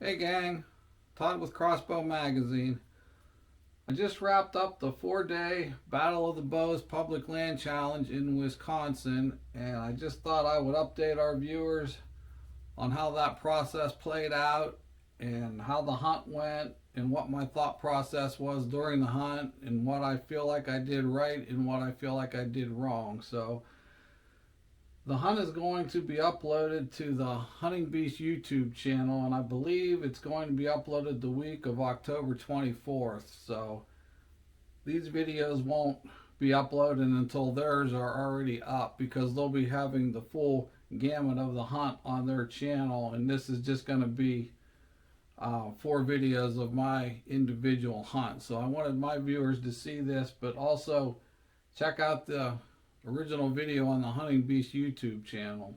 Hey gang, Todd with Crossbow Magazine. I just wrapped up the 4-day Battle of the Bows Public Land Challenge in Wisconsin, and I just thought I would update our viewers on how that process played out and how the hunt went and what my thought process was during the hunt and what I feel like I did right and what I feel like I did wrong. So the hunt is going to be uploaded to the Hunting Beast YouTube channel, and I believe it's going to be uploaded the week of October 24th. So these videos won't be uploaded until theirs are already up because they'll be having the full gamut of the hunt on their channel, and this is just going to be 4 videos of my individual hunt. So I wanted my viewers to see this, but also check out the original video on the Hunting Beast YouTube channel.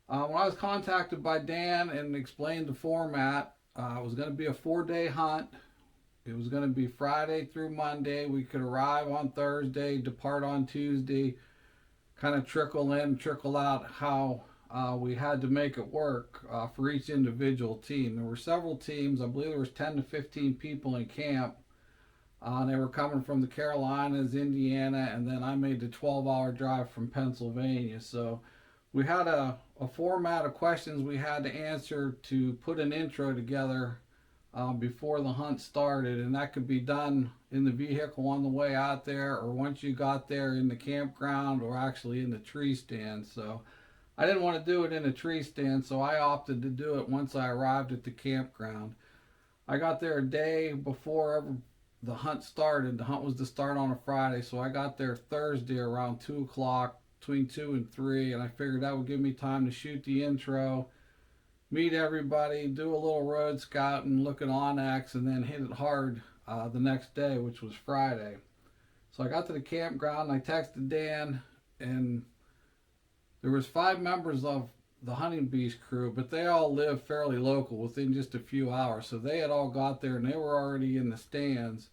When I was contacted by Dan and explained the format, it was going to be a 4-day hunt. It was going to be Friday through Monday. We could arrive on Thursday, depart on Tuesday, kind of trickle in, trickle out how we had to make it work for each individual team. There were several teams. I believe there was 10 to 15 people in camp. They were coming from the Carolinas, Indiana, and then I made the 12-hour drive from Pennsylvania. So we had a format of questions we had to answer to put an intro together before the hunt started, and that could be done in the vehicle on the way out there, or once you got there in the campground, or actually in the tree stand. So I didn't want to do it in a tree stand, so I opted to do it once I arrived at the campground. I got there a day before the hunt started. The hunt was to start on a Friday, so I got there Thursday around 2 o'clock, between 2 and 3, and I figured that would give me time to shoot the intro, meet everybody, do a little road scouting, look at onX, and then hit it hard the next day, which was Friday. So I got to the campground, and I texted Dan, and there was 5 members of the Hunting Beast crew, but they all live fairly local, within just a few hours. So they had all got there and they were already in the stands.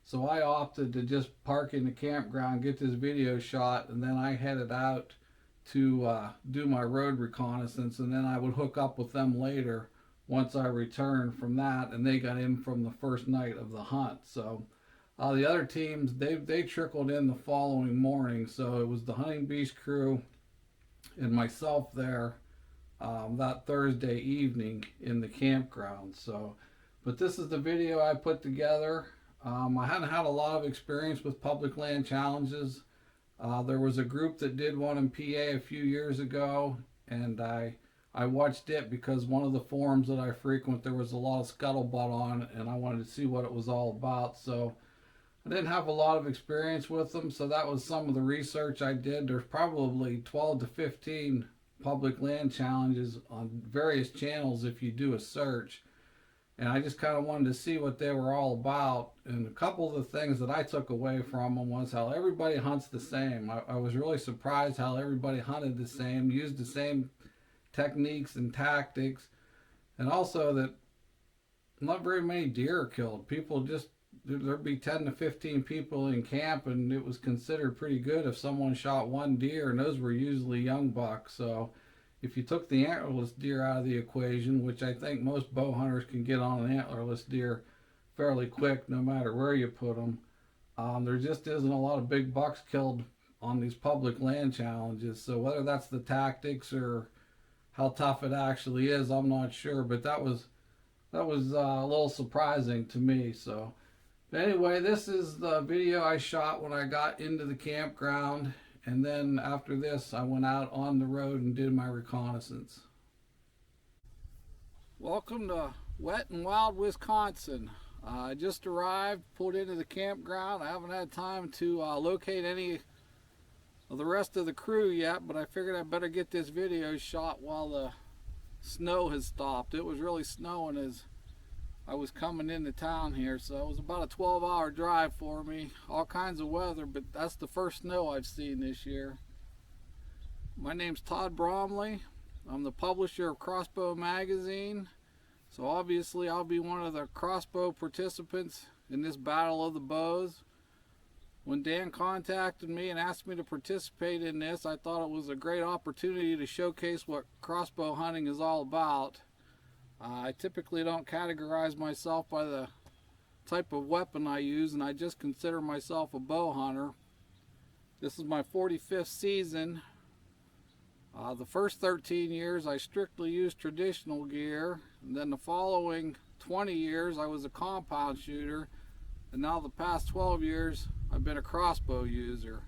So I opted to just park in the campground, get this video shot, and then I headed out to do my road reconnaissance, and then I would hook up with them later once I returned from that, and they got in from the first night of the hunt. So the other teams, they trickled in the following morning. So it was the Hunting Beast crew and myself there that Thursday evening in the campground. So, but this is the video I put together. I hadn't had a lot of experience with public land challenges. There was a group that did one in PA a few years ago, and I watched it because one of the forums that I frequent, there was a lot of scuttlebutt on, and I wanted to see what it was all about. So I didn't have a lot of experience with them, so that was some of the research I did. There's probably 12 to 15 public land challenges on various channels if you do a search, and I just kind of wanted to see what they were all about. And a couple of the things that I took away from them was how everybody hunts the same. I was really surprised how everybody hunted the same, used the same techniques and tactics, and also that not very many deer are killed. People just, there'd be 10 to 15 people in camp, and it was considered pretty good if someone shot one deer, and those were usually young bucks. So if you took the antlerless deer out of the equation, which I think most bow hunters can get on an antlerless deer fairly quick no matter where you put them, there just isn't a lot of big bucks killed on these public land challenges. So whether that's the tactics or how tough it actually is, I'm not sure, but that was a little surprising to me. So but anyway, this is the video I shot when I got into the campground, and then after this I went out on the road and did my reconnaissance. Welcome to wet and wild Wisconsin. I just arrived, pulled into the campground. I haven't had time to locate any of the rest of the crew yet, but I figured I better get this video shot while the snow has stopped. It was really snowing as I was coming into town here, so it was about a 12-hour drive for me. All kinds of weather, but that's the first snow I've seen this year. My name's Todd Bromley. I'm the publisher of Crossbow Magazine. So obviously I'll be one of the crossbow participants in this Battle of the Bows. When Dan contacted me and asked me to participate in this, I thought it was a great opportunity to showcase what crossbow hunting is all about. I typically don't categorize myself by the type of weapon I use, and I just consider myself a bow hunter. This is my 45th season. The first 13 years I strictly used traditional gear, and then the following 20 years I was a compound shooter, and now the past 12 years I've been a crossbow user.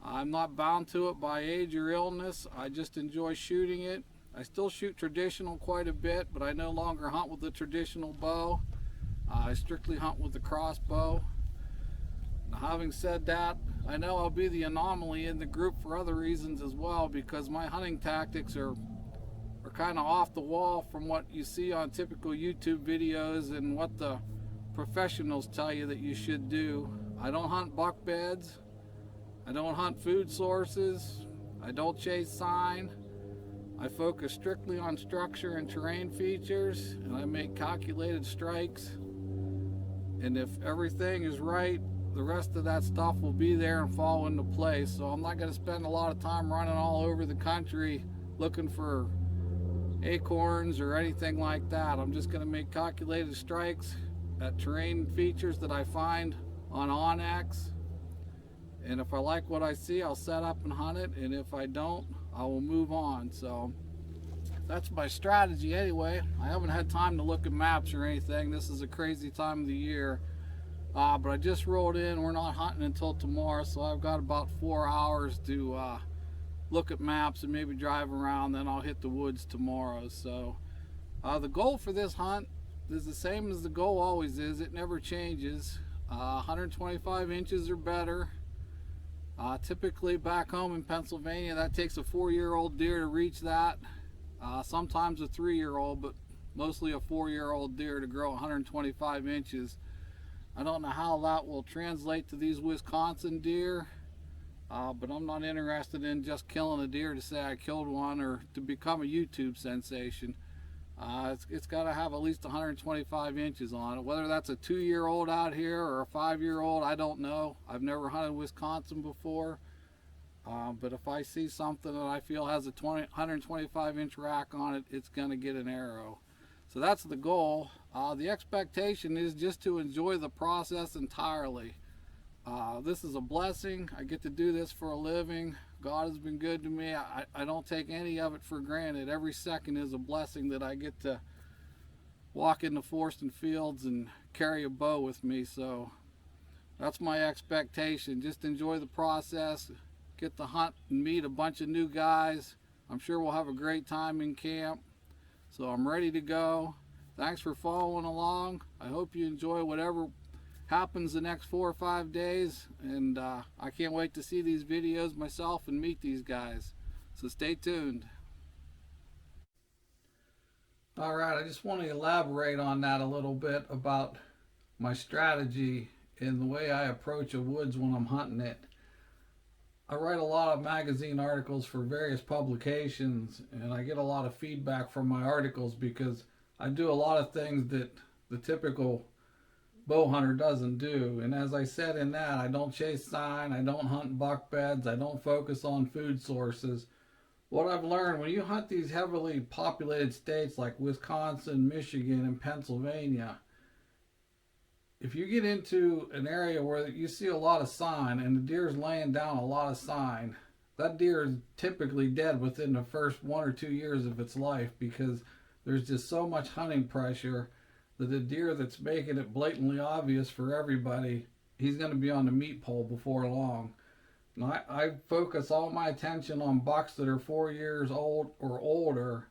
I'm not bound to it by age or illness. I just enjoy shooting it. I still shoot traditional quite a bit, but I no longer hunt with the traditional bow. I strictly hunt with the crossbow. Now, having said that, I know I'll be the anomaly in the group for other reasons as well, because my hunting tactics are kind of off the wall from what you see on typical YouTube videos and what the professionals tell you that you should do. I don't hunt buck beds. I don't hunt food sources. I don't chase sign. I focus strictly on structure and terrain features, and I make calculated strikes. And if everything is right, the rest of that stuff will be there and fall into place. So I'm not going to spend a lot of time running all over the country looking for acorns or anything like that. I'm just going to make calculated strikes at terrain features that I find on onX. And if I like what I see, I'll set up and hunt it. And if I don't, I will move on. So that's my strategy anyway. I haven't had time to look at maps or anything. This is a crazy time of the year. But I just rolled in. We're not hunting until tomorrow, so I've got about 4 hours to look at maps and maybe drive around. Then I'll hit the woods tomorrow. So the goal for this hunt is the same as the goal always is. It never changes. 125 inches or better. Typically back home in Pennsylvania, that takes a 4-year-old deer to reach that. Sometimes a 3-year-old, but mostly a 4-year-old deer to grow 125 inches. I don't know how that will translate to these Wisconsin deer, but I'm not interested in just killing a deer to say I killed one or to become a YouTube sensation. It's got to have at least 125 inches on it. Whether that's a 2-year-old out here or a 5-year-old, I don't know. I've never hunted Wisconsin before. But if I see something that I feel has a 125-inch rack on it, it's going to get an arrow. So that's the goal. The expectation is just to enjoy the process entirely. This is a blessing. I get to do this for a living. God has been good to me. I don't take any of it for granted. Every second is a blessing that I get to walk in the forest and fields and carry a bow with me. So that's my expectation. Just enjoy the process. Get to hunt and meet a bunch of new guys. I'm sure we'll have a great time in camp. So I'm ready to go. Thanks for following along. I hope you enjoy whatever happens the next 4 or 5 days, and I can't wait to see these videos myself and meet these guys. So stay tuned. All right, I just want to elaborate on that a little bit about my strategy and the way I approach a woods when I'm hunting it. I write a lot of magazine articles for various publications, and I get a lot of feedback from my articles because I do a lot of things that the typical bow hunter doesn't do. And as I said in that, I don't chase sign, I don't hunt buck beds, I don't focus on food sources. What I've learned, when you hunt these heavily populated states like Wisconsin, Michigan, and Pennsylvania, if you get into an area where you see a lot of sign and the deer's laying down a lot of sign, that deer is typically dead within the first 1 or 2 years of its life, because there's just so much hunting pressure that the deer that's making it blatantly obvious for everybody, he's going to be on the meat pole before long. Now, I focus all my attention on bucks that are 4 years old or older.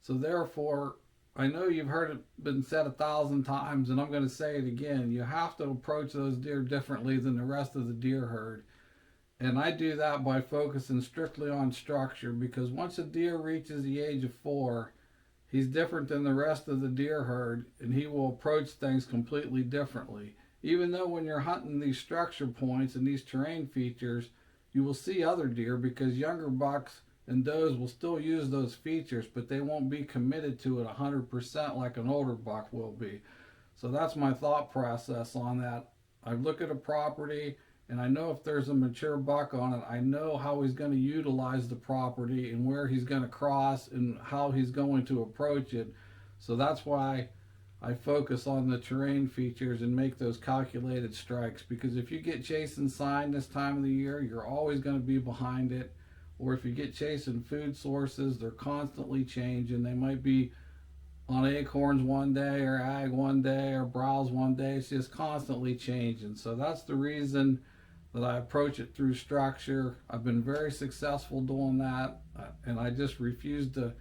So therefore, I know you've heard it been said 1,000 times, and I'm going to say it again. You have to approach those deer differently than the rest of the deer herd. And I do that by focusing strictly on structure, because once a deer reaches the age of 4, he's different than the rest of the deer herd, and he will approach things completely differently. Even though when you're hunting these structure points and these terrain features, you will see other deer, because younger bucks and does will still use those features, but they won't be committed to it 100% like an older buck will be. So that's my thought process on that. I look at a property and I know if there's a mature buck on it, I know how he's going to utilize the property and where he's going to cross and how he's going to approach it. So that's why I focus on the terrain features and make those calculated strikes, because if you get chasing sign this time of the year, you're always going to be behind it. Or if you get chasing food sources, they're constantly changing. They might be on acorns one day or ag one day or browse one day. It's just constantly changing. So that's the reason that I approach it through structure. I've been very successful doing that, and I just refuse to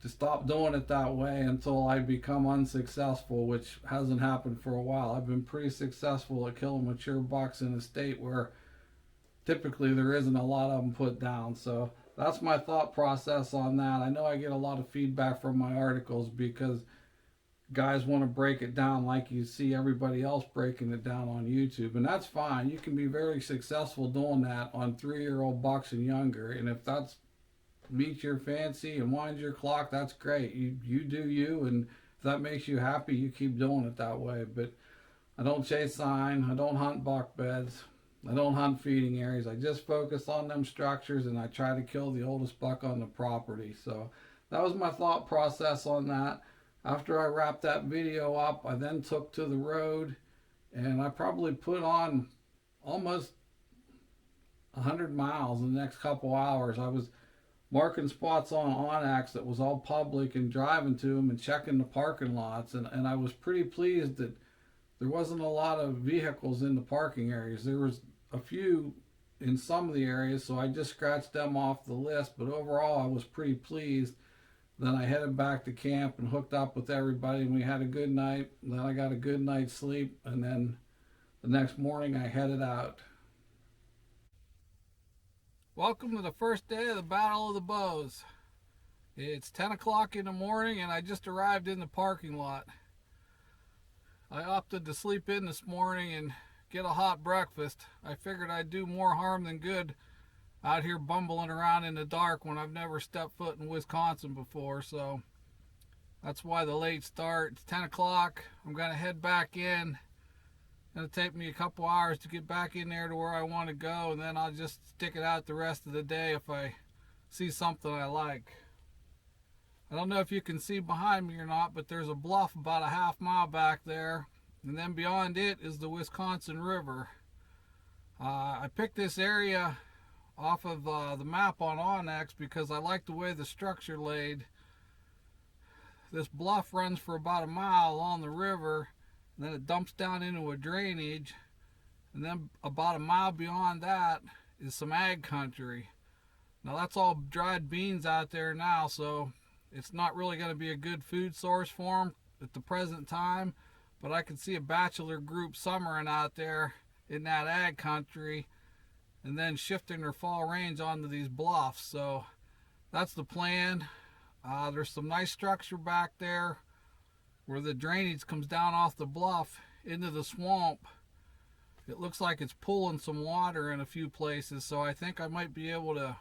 stop doing it that way until I become unsuccessful, which hasn't happened for a while. I've been pretty successful at killing mature bucks in a state where typically there isn't a lot of them put down. So that's my thought process on that. I know I get a lot of feedback from my articles because guys want to break it down like you see everybody else breaking it down on YouTube, and that's fine. You can be very successful doing that on 3-year-old bucks and younger, and if that's meets your fancy and winds your clock, that's great. You do you, and if that makes you happy, you keep doing it that way. But I don't chase sign, I don't hunt buck beds, I don't hunt feeding areas. I just focus on them structures, and I try to kill the oldest buck on the property. So that was my thought process on that. After I wrapped that video up, I then took to the road, and I probably put on almost 100 miles in the next couple hours. I was marking spots on Onyx that was all public and driving to them and checking the parking lots. And I was pretty pleased that there wasn't a lot of vehicles in the parking areas. There was a few in some of the areas, so I just scratched them off the list. But overall, I was pretty pleased. Then I headed back to camp and hooked up with everybody, and we had a good night. Then I got a good night's sleep, and then the next morning I headed out. Welcome to the first day of the Battle of the Bows. It's 10 o'clock in the morning and I just arrived in the parking lot. I opted to sleep in this morning and get a hot breakfast. I figured I'd do more harm than good out here bumbling around in the dark when I've never stepped foot in Wisconsin before, so that's why the late start. It's 10 o'clock. I'm going to head back in. It'll take me a couple hours to get back in there to where I want to go, and then I'll just stick it out the rest of the day if I see something I like. I don't know if you can see behind me or not, but there's a bluff about a half mile back there, and then beyond it is the Wisconsin River. I picked this area off of the map on Onyx because I like the way the structure laid. This bluff runs for about a mile along the river, and then it dumps down into a drainage, and then about a mile beyond that is some ag country. Now that's all dried beans out there now, so it's not really going to be a good food source for them at the present time, but I can see a bachelor group summering out there in that ag country and then shifting their fall range onto these bluffs. So that's the plan. There's some nice structure back there where the drainage comes down off the bluff into the swamp. It looks like it's pulling some water in a few places, so I think I might be able to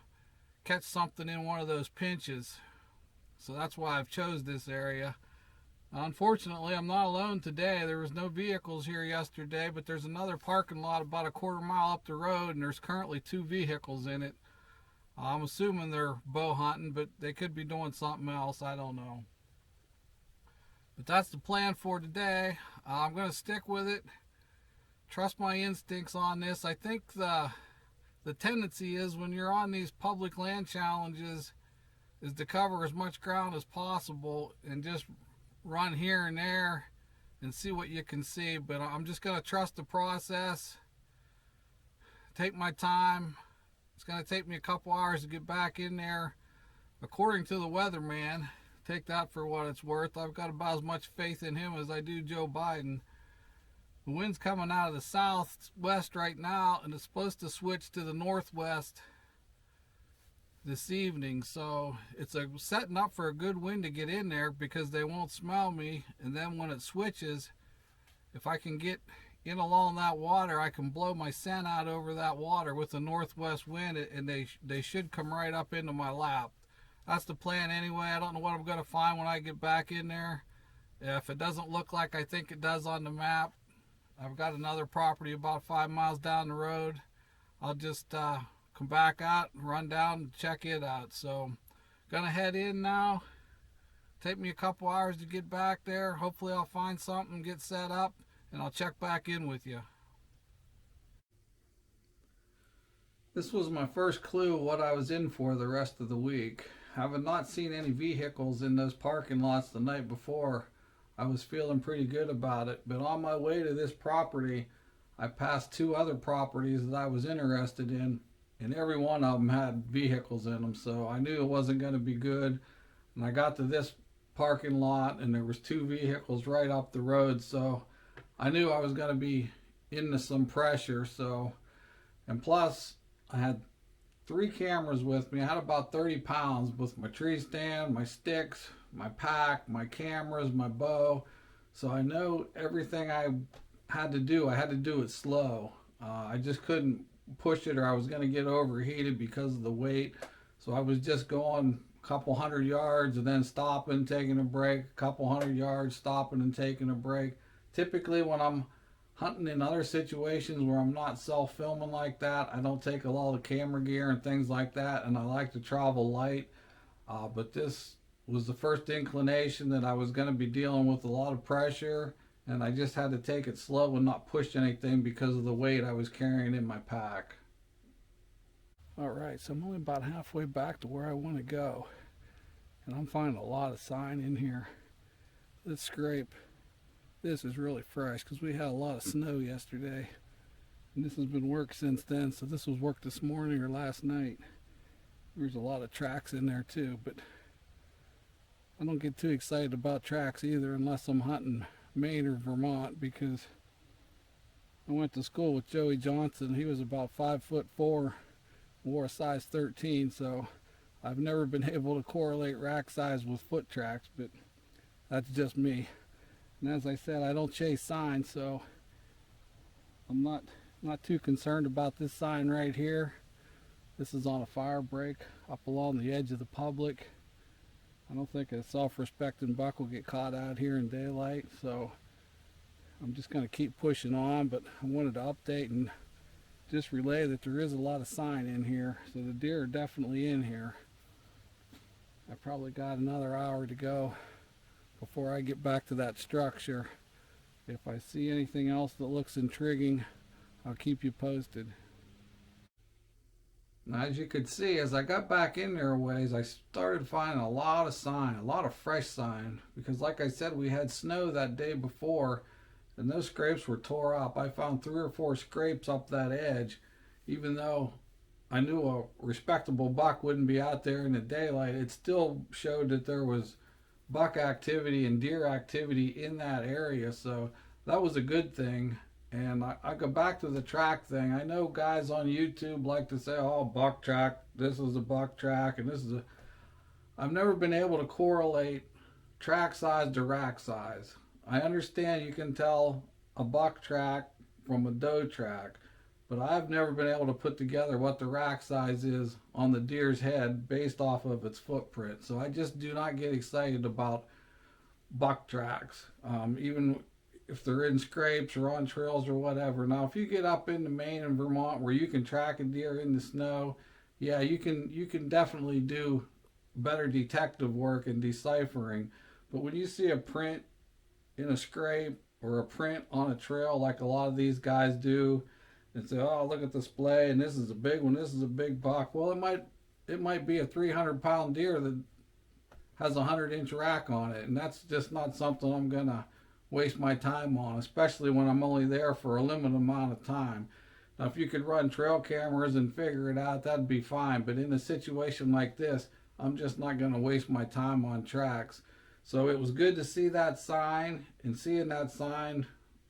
catch something in one of those pinches. So that's why I've chose this area. Unfortunately, I'm not alone today. There was no vehicles here yesterday, but there's another parking lot about a quarter mile up the road, and there's currently 2 vehicles in it. I'm assuming they're bow hunting, but they could be doing something else. I don't know. But that's the plan for today. I'm going to stick with it. Trust my instincts on this. I think the tendency is when you're on these public land challenges is to cover as much ground as possible and just run here and there and see what you can see. But I'm just going to trust the process. Take my time. It's going to take me a couple hours to get back in there. According to the weatherman, take that for what it's worth. I've got about as much faith in him as I do Joe Biden. The wind's coming out of the southwest right now, and it's supposed to switch to the northwest this evening. So it's setting up for a good wind to get in there because they won't smell me. And then when it switches, if I can get in along that water, I can blow my scent out over that water with the northwest wind, and they should come right up into my lap. That's the plan anyway. I don't know what I'm going to find when I get back in there. If it doesn't look like I think it does on the map, I've got another property about 5 miles down the road. I'll just come back out and run down and check it out. So, gonna head in now. Take me a couple hours to get back there. Hopefully I'll find something, get set up, and I'll check back in with you. This was my first clue what I was in for the rest of the week. Having not seen any vehicles in those parking lots the night before, I was feeling pretty good about it. But on my way to this property, I passed 2 other properties that I was interested in, and every one of them had vehicles in them, so I knew it wasn't going to be good. And I got to this parking lot and there was 2 vehicles right up the road, so I knew I was going to be into some pressure. So, and plus I had 3 cameras with me. I had about 30 pounds with my tree stand, my sticks, my pack, my cameras, my bow. So I know everything I had to do it slow. I just couldn't push it or I was going to get overheated because of the weight. So I was just going a couple hundred yards and then stopping, taking a break, a couple hundred yards, stopping and taking a break. Typically when I'm hunting in other situations where I'm not self-filming like that, I don't take a lot of camera gear and things like that, and I like to travel light. But this was the first inclination that I was going to be dealing with a lot of pressure, and I just had to take it slow and not push anything because of the weight I was carrying in my pack. Alright, so I'm only about halfway back to where I want to go, and I'm finding a lot of sign in here. Let's scrape. This is really fresh because we had a lot of snow yesterday, and this has been work since then. So this was work this morning or last night. There's a lot of tracks in there too, but I don't get too excited about tracks either unless I'm hunting Maine or Vermont, because I went to school with Joey Johnson. He was about 5'4", wore a size 13, so I've never been able to correlate rack size with foot tracks, but that's just me. And as I said, I don't chase signs, so I'm not too concerned about this sign right here. This is on a fire break up along the edge of the public. I don't think a self-respecting buck will get caught out here in daylight, so I'm just going to keep pushing on. But I wanted to update and just relay that there is a lot of sign in here, so the deer are definitely in here. I probably got another hour to go before I get back to that structure. If I see anything else that looks intriguing, I'll keep you posted. Now, as you could see, as I got back in there a ways, I started finding a lot of sign, a lot of fresh sign, because like I said, we had snow that day before and those scrapes were tore up. I found 3 or 4 scrapes up that edge, even though I knew a respectable buck wouldn't be out there in the daylight. It still showed that there was buck activity and deer activity in that area, so that was a good thing. And I go back to the track thing. I know guys on YouTube like to say, oh, buck track, this is a buck track, and this is a... I've never been able to correlate track size to rack size. I understand you can tell a buck track from a doe track, but I've never been able to put together what the rack size is on the deer's head based off of its footprint. So I just do not get excited about buck tracks, even if they're in scrapes or on trails or whatever. Now, if you get up into Maine and Vermont where you can track a deer in the snow, yeah, you can definitely do better detective work and deciphering. But when you see a print in a scrape or a print on a trail like a lot of these guys do, and say, oh, look at the display, and this is a big one, this is a big buck. Well, it might be a 300-pound deer that has a 100-inch rack on it, and that's just not something I'm gonna waste my time on, especially when I'm only there for a limited amount of time. Now, if you could run trail cameras and figure it out, that'd be fine, but in a situation like this, I'm just not gonna waste my time on tracks. So it was good to see that sign, and seeing that sign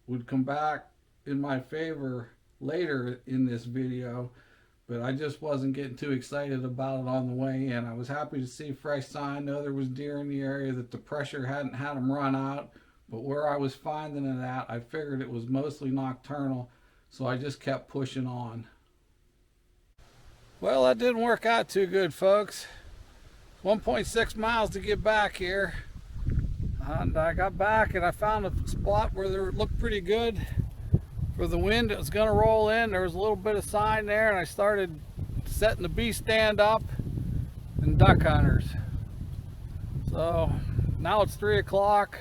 would come back in my favor later in this video, but I just wasn't getting too excited about it on the way in. I was happy to see fresh sign, know there was deer in the area, that the pressure hadn't had them run out, but where I was finding it at, I figured it was mostly nocturnal, so I just kept pushing on. Well, that didn't work out too good, folks. 1.6 miles to get back here, and I got back and I found a spot where there looked pretty good for the wind. It was going to roll in. There was a little bit of sign there, and I started setting the bee stand up and duck hunters. So Now it's 3 o'clock.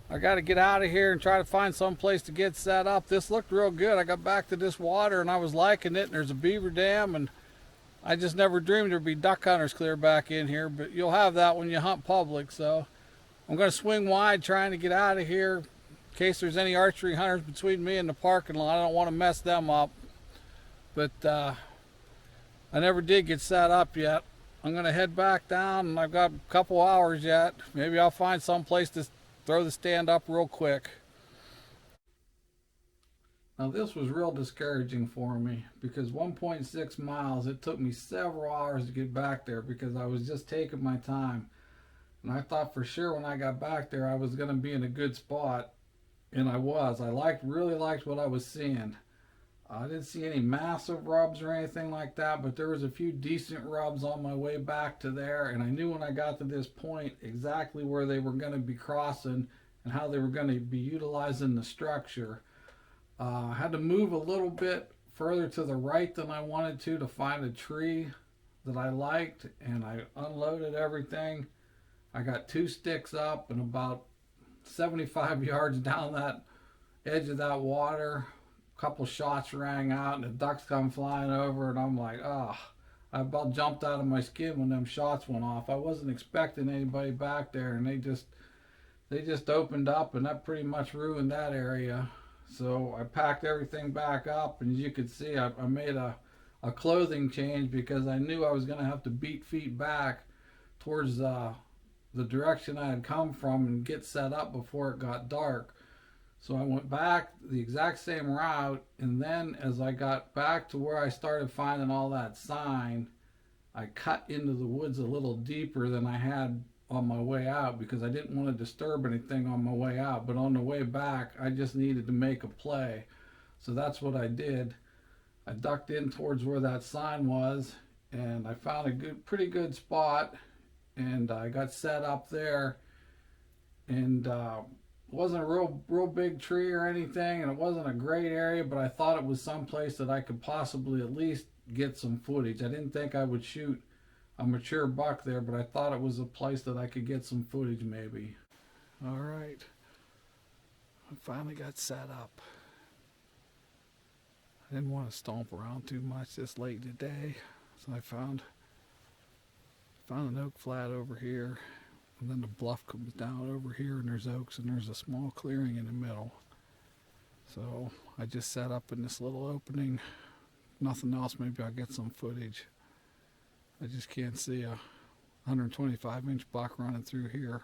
I got to get out of here and try to find some place to get set up. This looked real good. I got back to this water and I was liking it, and there's a beaver dam, and I just never dreamed there'd be duck hunters clear back in here, but you'll have that when you hunt public. So I'm going to swing wide trying to get out of here in case there's any archery hunters between me and the parking lot. I don't want to mess them up. But I never did get set up yet. I'm going to head back down, and I've got a couple hours yet. Maybe I'll find some place to throw the stand up real quick. Now this was real discouraging for me because 1.6 miles, it took me several hours to get back there because I was just taking my time. And I thought for sure when I got back there I was going to be in a good spot, and I was. I really liked what I was seeing. I didn't see any massive rubs or anything like that, but there was a few decent rubs on my way back to there, and I knew when I got to this point exactly where they were going to be crossing and how they were going to be utilizing the structure. I had to move a little bit further to the right than I wanted to find a tree that I liked, and I unloaded everything. I got 2 sticks up, and about 75 yards down that edge of that water, couple shots rang out and the ducks come flying over, and I'm like, I about jumped out of my skin when them shots went off. I wasn't expecting anybody back there, and they just opened up, and that pretty much ruined that area. So I packed everything back up, and as you could see, I made a clothing change because I knew I was going to have to beat feet back towards the direction I had come from and get set up before it got dark. So I went back the exact same route, and then as I got back to where I started finding all that sign, I cut into the woods a little deeper than I had on my way out because I didn't want to disturb anything on my way out. But on the way back, I just needed to make a play. So that's what I did. I ducked in towards where that sign was, and I found a pretty good spot, and I got set up there. And wasn't a real big tree or anything, and it wasn't a great area, but I thought it was someplace that I could possibly at least get some footage. I didn't think I would shoot a mature buck there, but I thought it was a place that I could get some footage maybe. All right, I finally got set up. I didn't want to stomp around too much this late in the day, so I found an oak flat over here. And then the bluff comes down over here, and there's oaks, and there's a small clearing in the middle. So I just set up in this little opening. Nothing else, maybe I'll get some footage. I just can't see a 125-inch buck running through here.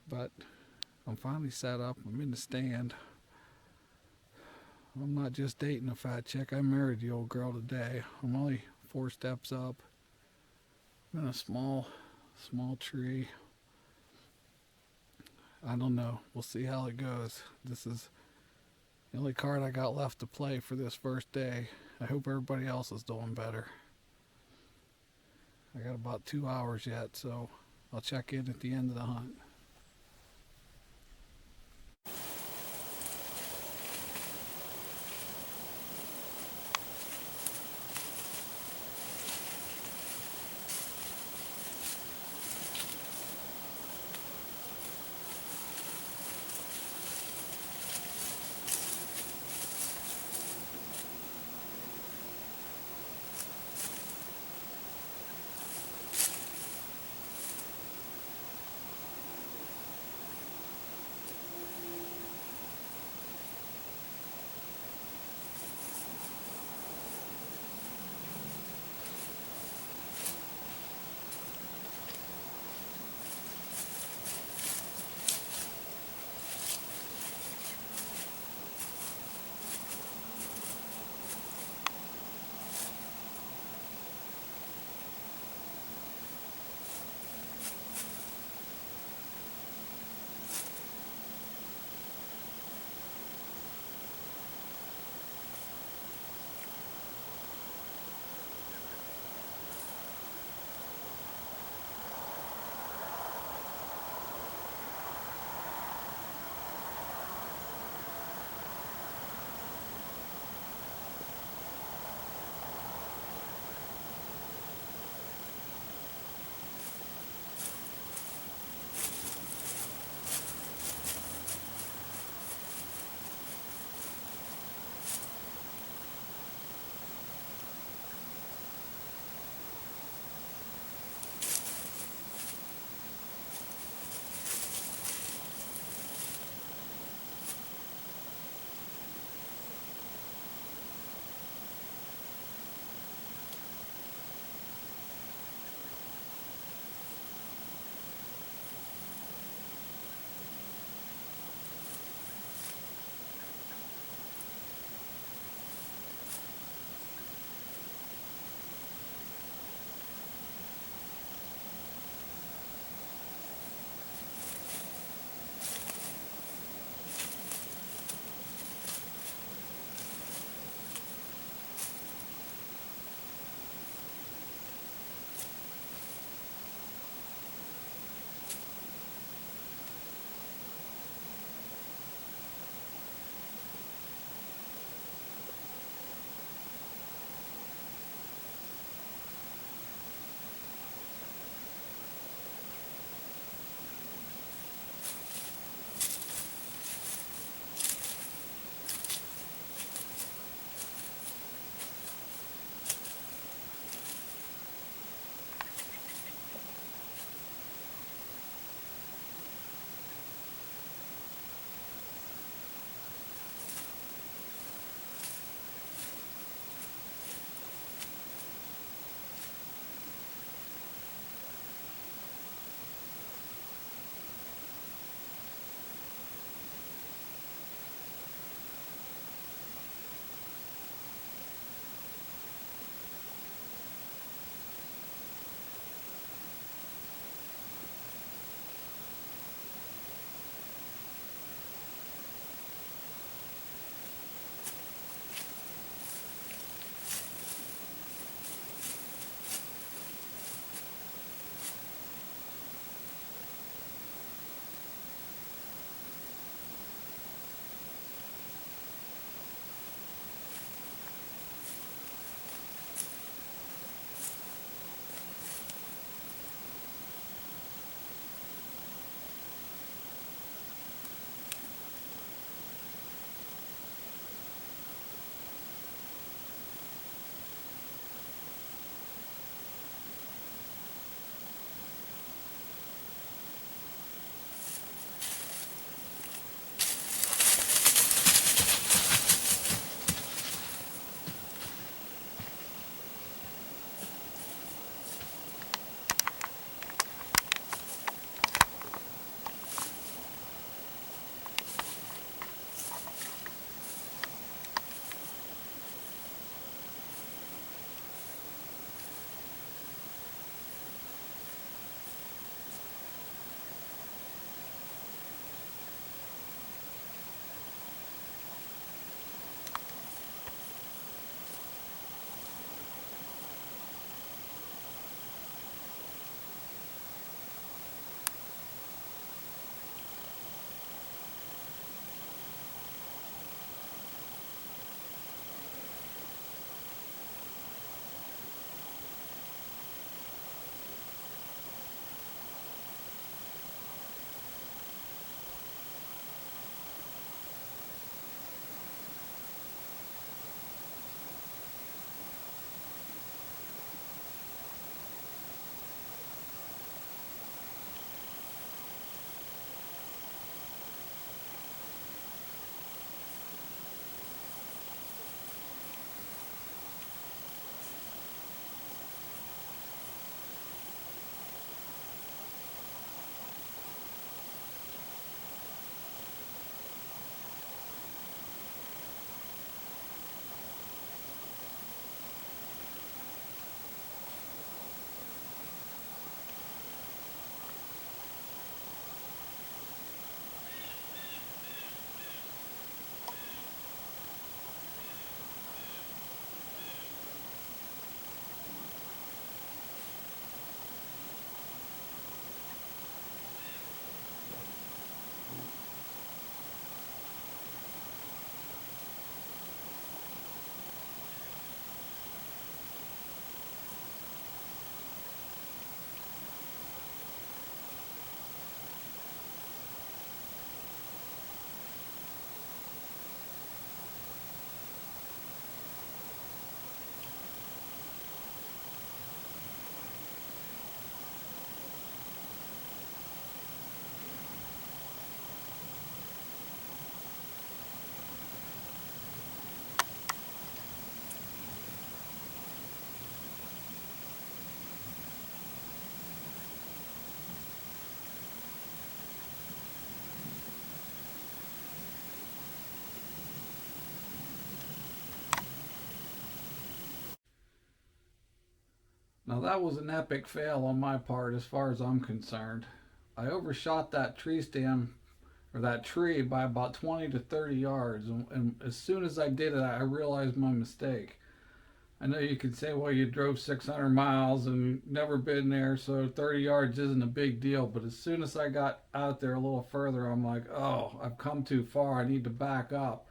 But I'm finally set up. I'm in the stand. I'm not just dating a fat chick. I married the old girl today. I'm only 4 steps up. I'm in a small tree. I don't know. We'll see how it goes. This is the only card I got left to play for this first day. I hope everybody else is doing better. I got about 2 hours yet, so I'll check in at the end of the hunt. Now that was an epic fail on my part as far as I'm concerned. I overshot that tree stand or that tree by about 20 to 30 yards, and as soon as I did it, I realized my mistake. I know you could say, well, you drove 600 miles and you've never been there, so 30 yards isn't a big deal. But as soon as I got out there a little further, I'm like, oh, I've come too far. I need to back up.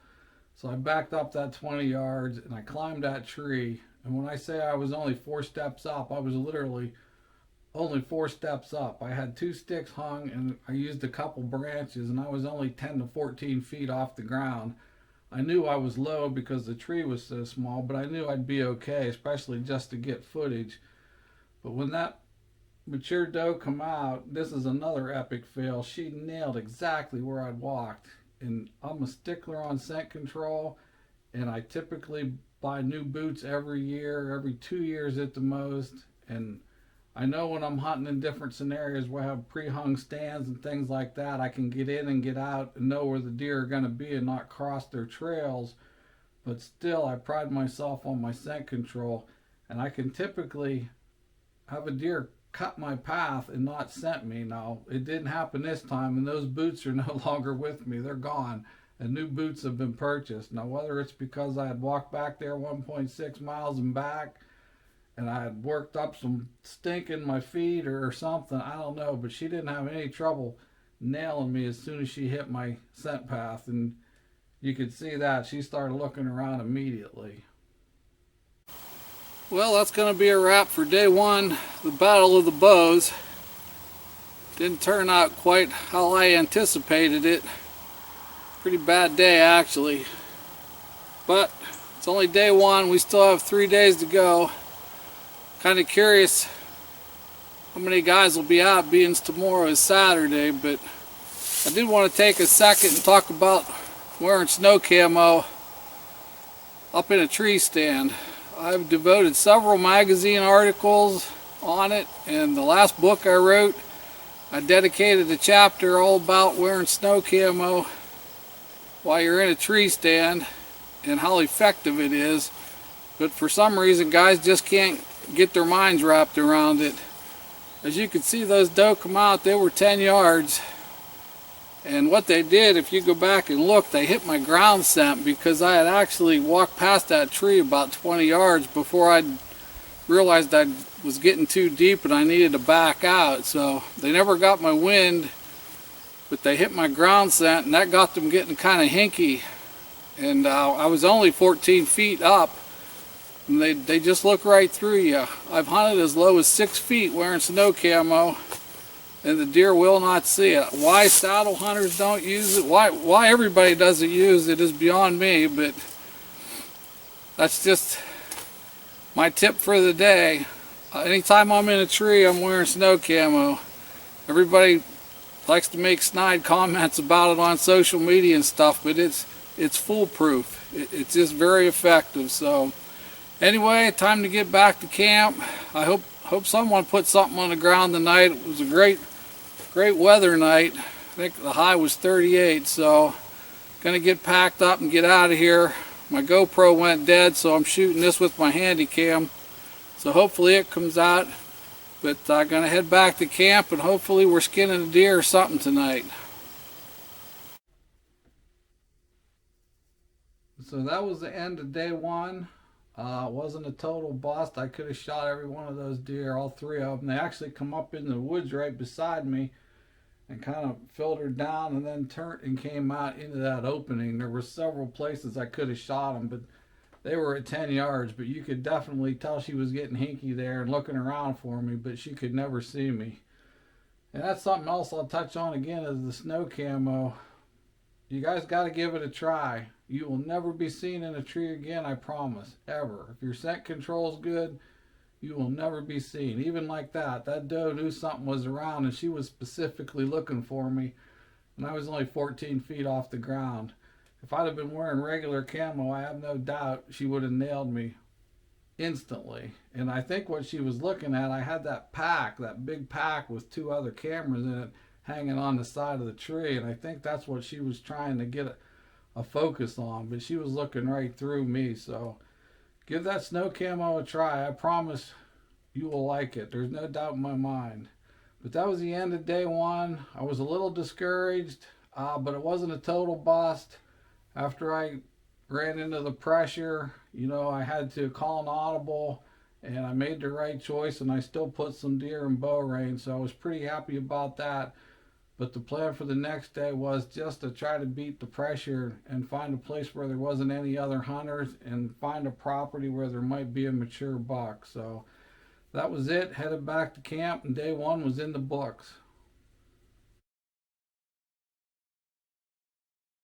So I backed up that 20 yards and I climbed that tree. And when I say I was only 4 steps up, I was literally only 4 steps up. I had 2 sticks hung and I used a couple branches, and I was only 10 to 14 feet off the ground. I knew I was low because the tree was so small, but I knew I'd be okay, especially just to get footage. But when that mature doe come out, this is another epic fail. She nailed exactly where I'd walked. And I'm a stickler on scent control, and I typically buy new boots every year, every 2 years at the most. And I know when I'm hunting in different scenarios where I have pre-hung stands and things like that, I can get in and get out and know where the deer are going to be and not cross their trails. But still, I pride myself on my scent control, and I can typically have a deer cut my path and not scent me. Now, it didn't happen this time, and those boots are no longer with me. They're gone, and new boots have been purchased. Now, whether it's because I had walked back there 1.6 miles and back, and I had worked up some stink in my feet or something, I don't know, but she didn't have any trouble nailing me as soon as she hit my scent path, and you could see that she started looking around immediately. Well, that's going to be a wrap for day one, the Battle of the Bows. Didn't turn out quite how I anticipated it. Pretty bad day, actually. But it's only day one. We still have 3 days to go. Kind of curious how many guys will be out, being tomorrow is Saturday. But I did want to take a second and talk about wearing snow camo up in a tree stand. I've devoted several magazine articles on it, and the last book I wrote, I dedicated a chapter all about wearing snow camo while you're in a tree stand and how effective it is. But for some reason, guys just can't get their minds wrapped around it. As you can see, those doe come out, they were 10 yards. And what they did, if you go back and look, they hit my ground scent because I had actually walked past that tree about 20 yards before I realized I was getting too deep and I needed to back out. So they never got my wind, but they hit my ground scent, and that got them getting kind of hinky. And I was only 14 feet up, and they just look right through you. I've hunted as low as 6 feet wearing snow camo, and the deer will not see it. Why saddle hunters don't use it, why everybody doesn't use it is beyond me, but that's just my tip for the day. Anytime I'm in a tree, I'm wearing snow camo. Everybody likes to make snide comments about it on social media and stuff, but it's foolproof. It's just very effective. So anyway, time to get back to camp. I hope someone put something on the ground tonight. It was a great weather night. I think the high was 38, so gonna get packed up and get out of here. My GoPro went dead, so I'm shooting this with my handy cam. So hopefully it comes out. But I'm gonna head back to camp, and hopefully we're skinning a deer or something tonight. So that was the end of day one. It wasn't a total bust. I could have shot every one of those deer, all 3 of them. They actually come up in the woods right beside me and kind of filtered down and then turned and came out into that opening. There were several places I could have shot them, but they were at 10 yards. But you could definitely tell she was getting hinky there and looking around for me, but she could never see me. And that's something else I'll touch on again, is the snow camo. You guys got to give it a try. You will never be seen in a tree again, I promise, ever. If your scent control's good, you will never be seen. Even like that doe knew something was around, and she was specifically looking for me, and I was only 14 feet off the ground. If I'd have been wearing regular camo, I have no doubt she would have nailed me instantly. And I think what she was looking at, I had that pack, that big pack with 2 other cameras in it hanging on the side of the tree, and I think that's what she was trying to get a focus on, but she was looking right through me. So give that snow camo a try. I promise you will like it. There's no doubt in my mind. But that was the end of day one. I was a little discouraged, but it wasn't a total bust. After I ran into the pressure, I had to call an audible, and I made the right choice, and I still put some deer in bow range, so I was pretty happy about that. But the plan for the next day was just to try to beat the pressure and find a place where there wasn't any other hunters and find a property where there might be a mature buck. So that was it. Headed back to camp, and day one was in the books.